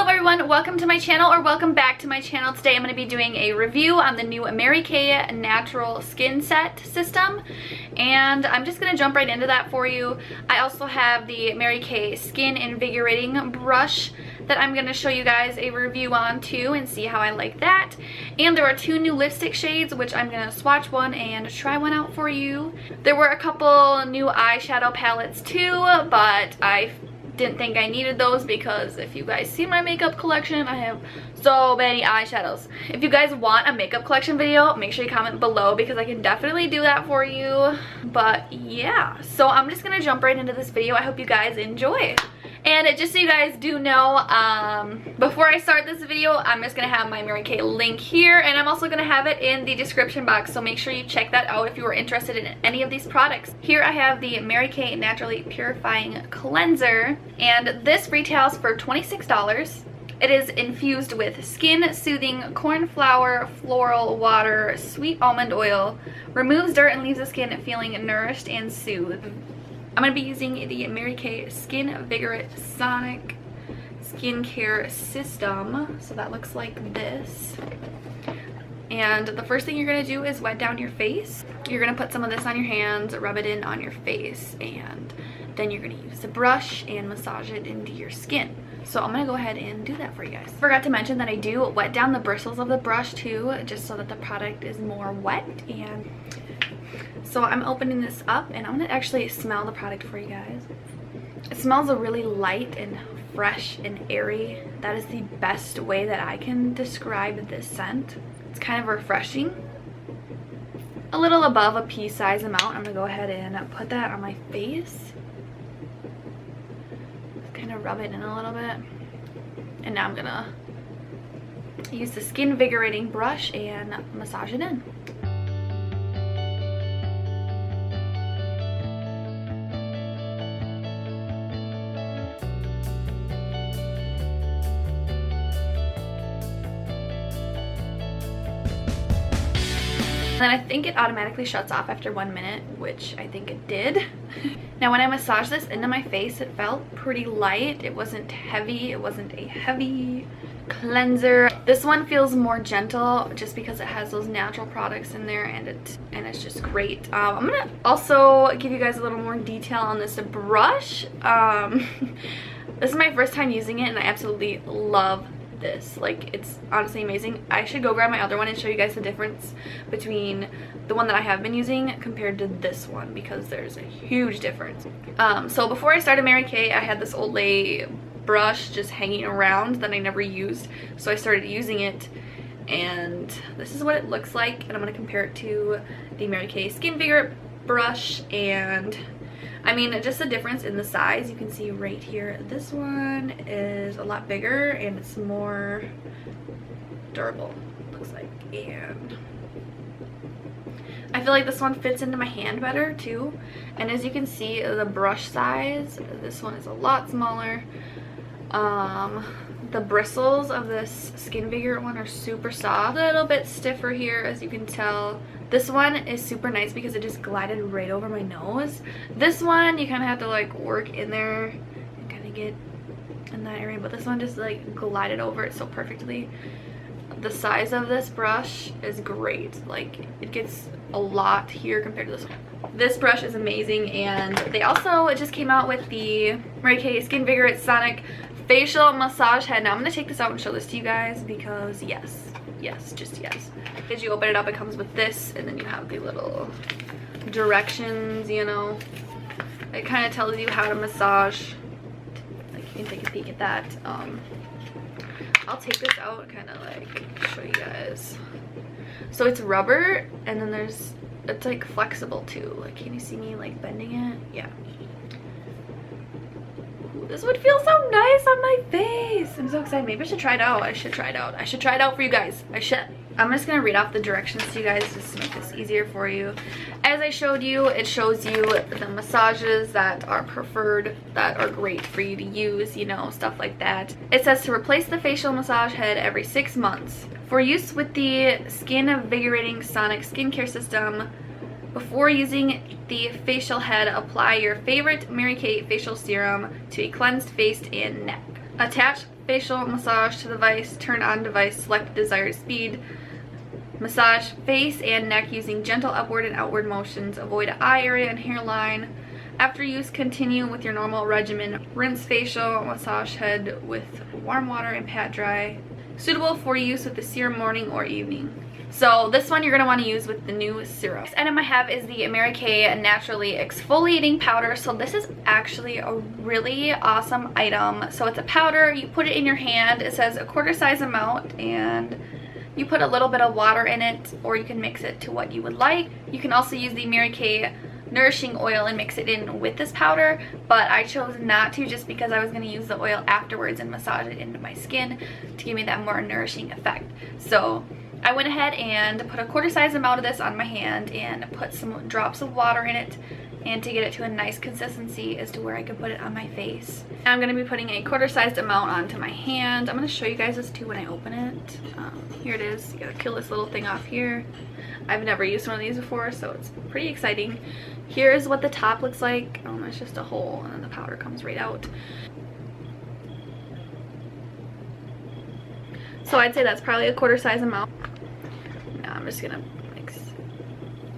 Hello everyone, welcome to my channel, or welcome back to my channel. Today I'm going to be doing a review on the new Mary Kay Natural Skin Set System, and I'm just going to jump right into that for you. I also have the Mary Kay Skin Invigorating Brush that I'm going to show you guys a review on too and see how I like that. And there are two new lipstick shades, which I'm going to swatch one and try one out for you. There were a couple new eyeshadow palettes too, but I didn't think I needed those because if you guys see my makeup collection, I have so many eyeshadows. If you guys want a makeup collection video, make sure you comment below because I can definitely do that for you. But yeah, so I'm just gonna jump right into this video. I hope you guys enjoy. And just so you guys do know, before I start this video, I'm just going to have my Mary Kay link here, and I'm also going to have it in the description box, so make sure you check that out if you are interested in any of these products. Here I have the Mary Kay Naturally Purifying Cleanser, and this retails for $26. It is infused with skin-soothing corn flour, floral water, sweet almond oil, removes dirt and leaves the skin feeling nourished and soothed. I'm going to be using the Mary Kay Skinvigorate Sonic Skincare System. So that looks like this. And the first thing you're going to do is wet down your face. You're going to put some of this on your hands, rub it in on your face, and then you're going to use the brush and massage it into your skin. So I'm going to go ahead and do that for you guys. Forgot to mention that I do wet down the bristles of the brush too, just so that the product is more wet. And so I'm opening this up and I'm going to actually smell the product for you guys. It smells really light and fresh and airy. That is the best way that I can describe this scent. It's kind of refreshing. A little above a pea size amount. I'm going to go ahead and put that on my face. Just kind of rub it in a little bit. And now I'm going to use the Skinvigorating brush and massage it in. And I think it automatically shuts off after 1 minute, which I think it did. Now when I massaged this into my face, it felt pretty light. It wasn't heavy. It wasn't a heavy cleanser. This one feels more gentle just because it has those natural products in there, and it's just great. I'm gonna also give you guys a little more detail on this brush. This is my first time using it and I absolutely love this. Like, it's honestly amazing. I should go grab my other one and show you guys the difference between the one that I have been using compared to this one, because there's a huge difference. So before I started Mary Kay, I had this Olay brush just hanging around that I never used, so I started using it, and this is what it looks like. And I'm going to compare it to the Mary Kay Skinvigorate brush, and I mean, just the difference in the size. You can see right here, this one is a lot bigger and it's more durable, looks like. And I feel like this one fits into my hand better too. And as you can see, the brush size, this one is a lot smaller. The bristles of this Skinvigorate one are super soft, a little bit stiffer here, as you can tell. This one is super nice because it just glided right over my nose. This one, you kind of have to like work in there and kind of get in that area, but this one just like glided over it so perfectly. The size of this brush is great. Like, it gets a lot here compared to this one. This brush is amazing, and they also just came out with the Mary Kay Skinvigorate Sonic Facial Massage Head. Now I'm going to take this out and show this to you guys because yes, just yes. As you open it up, it comes with this, and then you have the little directions, you know. It kind of tells you how to massage. Like, you can take a peek at that. I'll take this out and kind of like show you guys. So it's rubber, and then it's like flexible too. Like, can you see me like bending it? Yeah. This would feel so nice on my face. I'm so excited. Maybe I should try it out. I should try it out. I should try it out for you guys. I should. I'm just going to read off the directions to you guys just to make this easier for you. As I showed you, it shows you the massages that are preferred, that are great for you to use, you know, stuff like that. It says to replace the facial massage head every 6 months. For use with the Skinvigorating Sonic Skincare System, before using the facial head, apply your favorite Mary Kay facial serum to a cleansed face and neck. Attach Facial massage to the device, turn on device, select desired speed. Massage face and neck using gentle upward and outward motions. Avoid eye area and hairline. After use, continue with your normal regimen. Rinse facial, massage head with warm water and pat dry. Suitable for use with the serum morning or evening. So this one you're going to want to use with the new serum. Next item I have is the Mary Kay Naturally Exfoliating Powder. So this is actually a really awesome item. So it's a powder, you put it in your hand, it says a quarter size amount, and you put a little bit of water in it, or you can mix it to what you would like. You can also use the Mary Kay Nourishing oil and mix it in with this powder, but I chose not to just because I was going to use the oil afterwards and massage it into my skin to give me that more nourishing effect. So I went ahead and put a quarter size amount of this on my hand and put some drops of water in it, and to get it to a nice consistency as to where I can put it on my face. Now I'm going to be putting a quarter sized amount onto my hand. I'm going to show you guys this too when I open it. Here it is. You got to peel this little thing off here. I've never used one of these before, so it's pretty exciting. Here's what the top looks like. It's just a hole and then the powder comes right out. So I'd say that's probably a quarter size amount. Now I'm just gonna mix.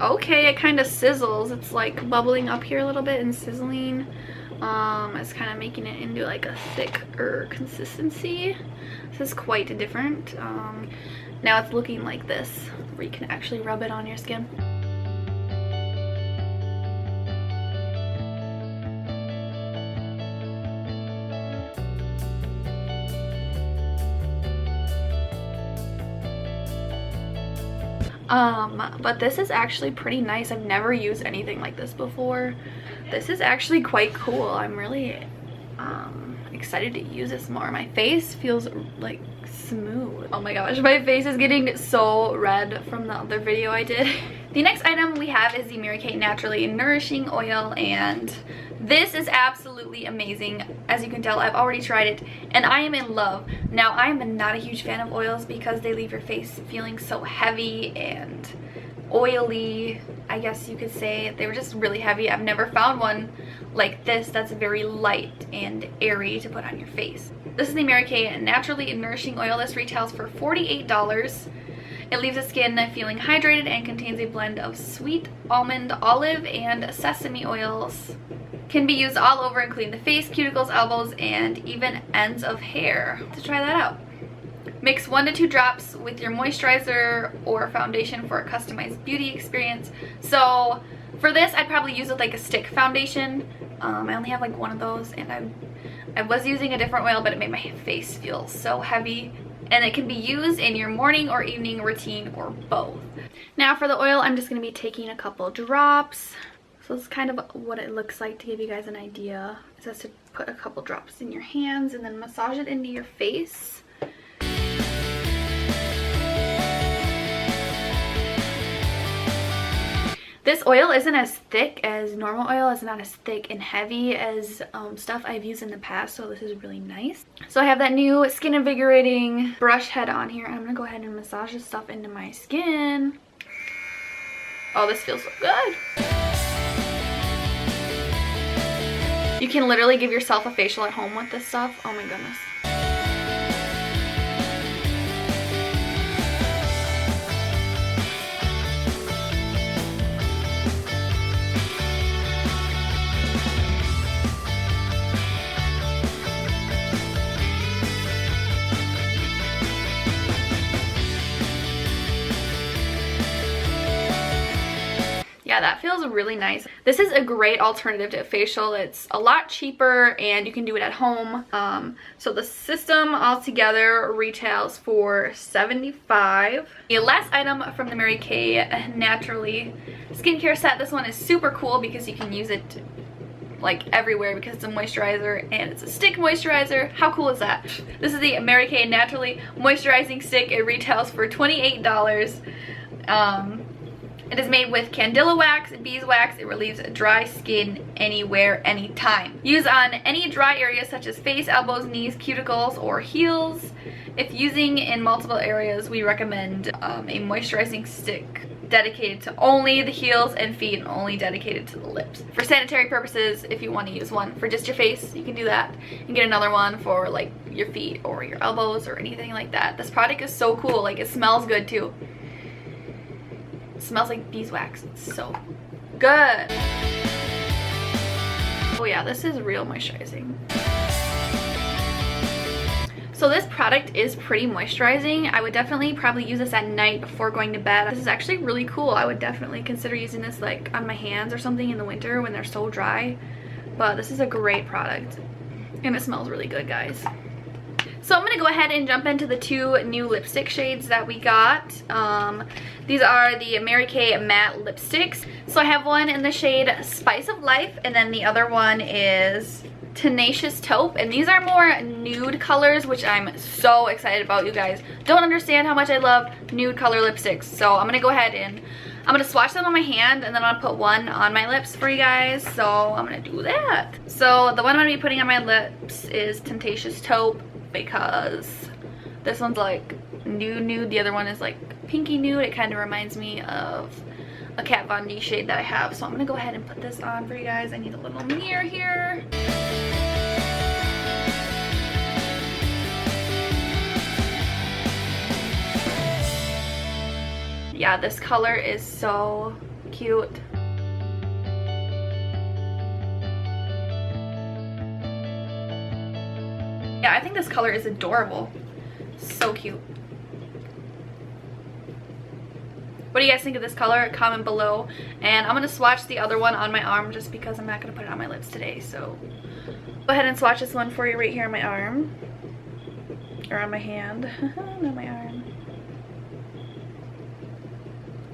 Okay, it kind of sizzles. It's like bubbling up here a little bit and sizzling. It's kind of making it into like a thicker consistency. This is quite different. Now it's looking like this, where you can actually rub it on your skin. But this is actually pretty nice. I've never used anything like this before. This is actually quite cool. I'm really excited to use this more. My face feels like smooth. Oh my gosh, my face is getting so red from the other video I did. The next item we have is the Mary Kay Naturally Nourishing Oil, and this is absolutely amazing. As you can tell, I've already tried it and I am in love. Now, I am not a huge fan of oils because they leave your face feeling so heavy and oily, I guess you could say. They were just really heavy. I've never found one like this that's very light and airy to put on your face. This is the Mary Kay Naturally Nourishing Oil. This retails for $48. It leaves the skin feeling hydrated and contains a blend of sweet almond, olive, and sesame oils. Can be used all over, including the face, cuticles, elbows, and even ends of hair. To try that out, mix 1 to 2 drops with your moisturizer or foundation for a customized beauty experience. So for this, I'd probably use it with like a stick foundation. I only have like one of those, and I was using a different oil, but it made my face feel so heavy. And it can be used in your morning or evening routine or both. Now for the oil, I'm just going to be taking a couple drops. So this is kind of what it looks like to give you guys an idea. It says to put a couple drops in your hands and then massage it into your face. This oil isn't as thick as normal oil. It's not as thick and heavy as stuff I've used in the past, so this is really nice. So I have that new Skinvigorating brush head on here, and I'm gonna go ahead and massage this stuff into my skin. Oh, this feels so good. You can literally give yourself a facial at home with this stuff. Oh my goodness. Yeah, that feels really nice. This is a great alternative to a facial. It's a lot cheaper and you can do it at home. So the system altogether retails for $75. The last item from the Mary Kay Naturally skincare set. This one is super cool because you can use it like everywhere because it's a moisturizer and it's a stick moisturizer. How cool is that? This is the Mary Kay Naturally Moisturizing Stick. It retails for $28. It is made with candela wax, beeswax. It relieves dry skin anywhere, anytime. Use on any dry areas such as face, elbows, knees, cuticles, or heels. If using in multiple areas, we recommend a moisturizing stick dedicated to only the heels and feet and only dedicated to the lips. For sanitary purposes, if you want to use one for just your face, you can do that and get another one for like your feet or your elbows or anything like that. This product is so cool. Like, it smells good too. It smells like beeswax. It's so good. Oh yeah, this is real moisturizing. So this product is pretty moisturizing. I would definitely probably use this at night before going to bed. This is actually really cool. I would definitely consider using this like on my hands or something in the winter when they're so dry. But this is a great product and it smells really good, guys. So I'm gonna go ahead and jump into the two new lipstick shades that we got. These are the Mary Kay matte lipsticks. So I have one in the shade Spice of Life and then the other one is Tenacious Taupe, and these are more nude colors, which I'm so excited about. You guys don't understand how much I love nude color lipsticks. So I'm gonna go ahead and I'm gonna swatch them on my hand and then I'm gonna put one on my lips for you guys. So I'm gonna do that. So the one I'm gonna be putting on my lips is Tenacious Taupe because this one's like nude. The other one is like pinky nude. It kind of reminds me of a Kat Von D shade that I have. So I'm gonna go ahead and put this on for you guys. I need a little mirror here. Yeah, this color is so cute. Yeah, I think this color is adorable. So cute. What do you guys think of this color? Comment below. And I'm gonna swatch the other one on my arm just because I'm not gonna put it on my lips today. So go ahead and swatch this one for you right here on my arm. Or on my hand. Not my arm.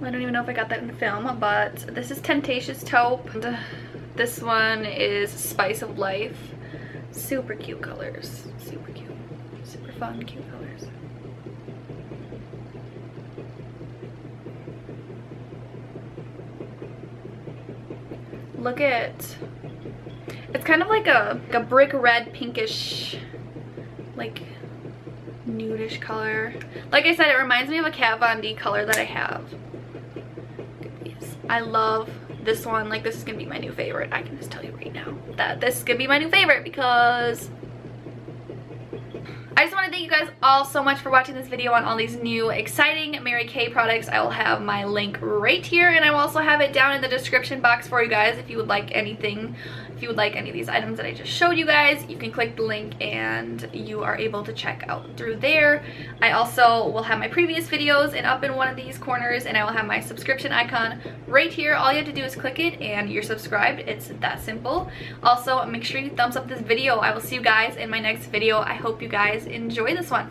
I don't even know if I got that in the film, but this is Tenacious Taupe. This one is Spice of Life. Super cute colors. Super cute. Super fun, cute colors. Look at, it's kind of like a brick red pinkish, like nudish color. Like I said, it reminds me of a Kat Von D color that I have. I love this one. Like, this is gonna be my new favorite. I can just tell you right now that this is gonna be my new favorite because I just want to thank you guys all so much for watching this video on all these new exciting Mary Kay products. I will have my link right here and I will also have it down in the description box for you guys if you would like anything. If you would like any of these items that I just showed you guys, you can click the link and you are able to check out through there. I also will have my previous videos and up in one of these corners, and I will have my subscription icon right here. All you have to do is click it and you're subscribed. It's that simple. Also, make sure you thumbs up this video. I will see you guys in my next video. I hope you guys enjoy this one.